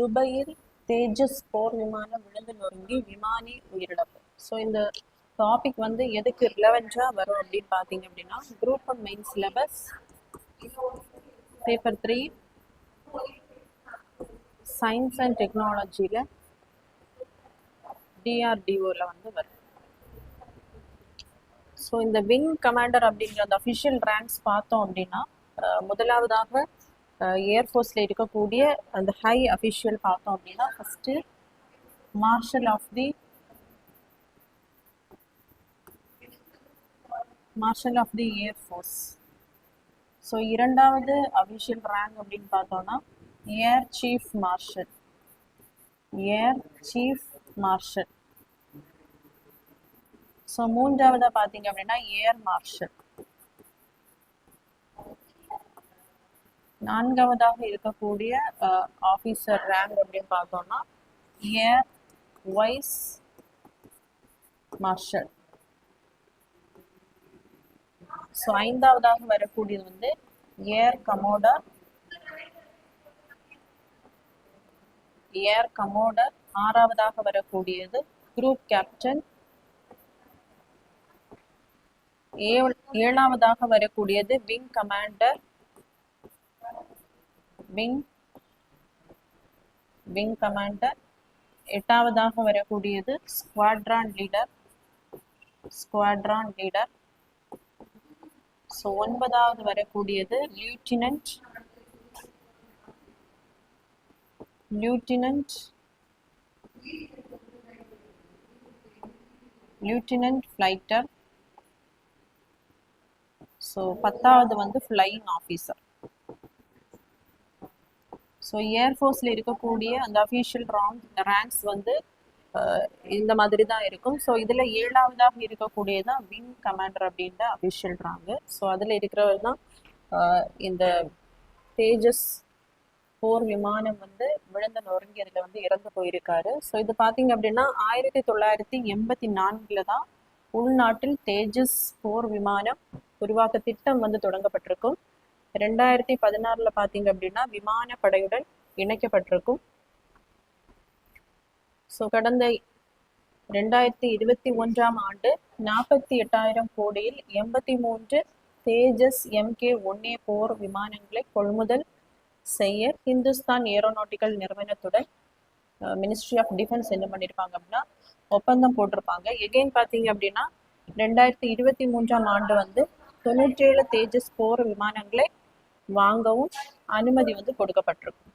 துபாயில் தேஜஸ் போர் விமானம் விழுந்து நொறுங்கி விமானி உயிரிழப்பு. ஸோ இந்த டாபிக் வந்து எதுக்கு ரிலவெண்ட்டாக வரும் அப்படின்னு பார்த்தீங்க அப்படின்னா, group one main syllabus paper 3 science and டெக்னாலஜியில் டிஆர்டிஓவில் வந்து வரும். ஸோ இந்த விங் கமாண்டர் அப்படிங்கிற அந்த அஃபிஷியல் ரேங்க்ஸ் பார்த்தோம் அப்படின்னா, முதலாவதாக ஏர்ஃபோர்ஸில் இருக்கக்கூடிய அந்த ஹை அஃபிஷியல் பார்த்தோம் அப்படின்னா, first marshal of the air force. So இரண்டாவது அஃபிஷியல் ரேங்க் அப்படின்னு பார்த்தோம்னா ஏர் சீஃப் மார்ஷல். ஸோ மூன்றாவதாக பார்த்தீங்க அப்படின்னா ஏர் மார்ஷல். நான்காவதாக இருக்கக்கூடிய ஆஃபீஸர் ரேங்க் அப்படின்னு பார்த்தோம்னா ஏர் வைஸ் மார்ஷல். ஸோ ஐந்தாவதாக வரக்கூடியது வந்து ஏர் கமோடர். ஆறாவதாக வரக்கூடியது குரூப் கேப்டன். ஏழாவதாக வரக்கூடியது விங் கமாண்டர். எட்டாவதாக வரக்கூடியது ஸ்குவாட்ரான் லீடர். ஸோ ஒன்பதாவது வரக்கூடியது லியூட்டினன்ட் ஃப்ளைட்டர். ஸோ பத்தாவது வந்து ஃப்ளையிங் ஆஃபீஸர். ஸோ ஏர்ஃபோர்ஸில் இருக்கக்கூடிய அந்த அஃபிஷியல் ரேங்க்ஸ் வந்து இந்த மாதிரி தான் இருக்கும். ஸோ இதில் ஏழாவதாக இருக்கக்கூடியது தான் விங் கமாண்டர் அப்படின்ற அஃபிஷியல் ரேங்கு. ஸோ அதில் இருக்கிறவர் தான் இந்த தேஜஸ் போர் விமானம் வந்து விழுந்த நொறுங்கி அதில் வந்து இறந்து போயிருக்காரு. ஸோ இது பார்த்தீங்க அப்படின்னா 1984 தான் உள்நாட்டில் தேஜஸ் போர் விமானம் உருவாக்க திட்டம் வந்து தொடங்கப்பட்டிருக்கும். 2016 பார்த்தீங்க அப்படின்னா விமானப்படையுடன் இணைக்கப்பட்டிருக்கும். ஸோ கடந்த 2021 ஆண்டு 48,000 கோடியில் 83 தேஜஸ் MK-1A போர் விமானங்களை கொள்முதல் செய்ய ஹிந்துஸ்தான் ஏரோநாட்டிக்கல் நிறுவனத்துடன் மினிஸ்ட்ரி ஆஃப் டிஃபென்ஸ் என்ன பண்ணியிருப்பாங்க அப்படின்னா ஒப்பந்தம் போட்டிருப்பாங்க. எகெயின் பார்த்தீங்க அப்படின்னா 2023 ஆண்டு வந்து 97 தேஜஸ் போர் விமானங்களை வாங்கவும் அனுமதி வந்து கொடுக்கப்பட்டிருக்கும்.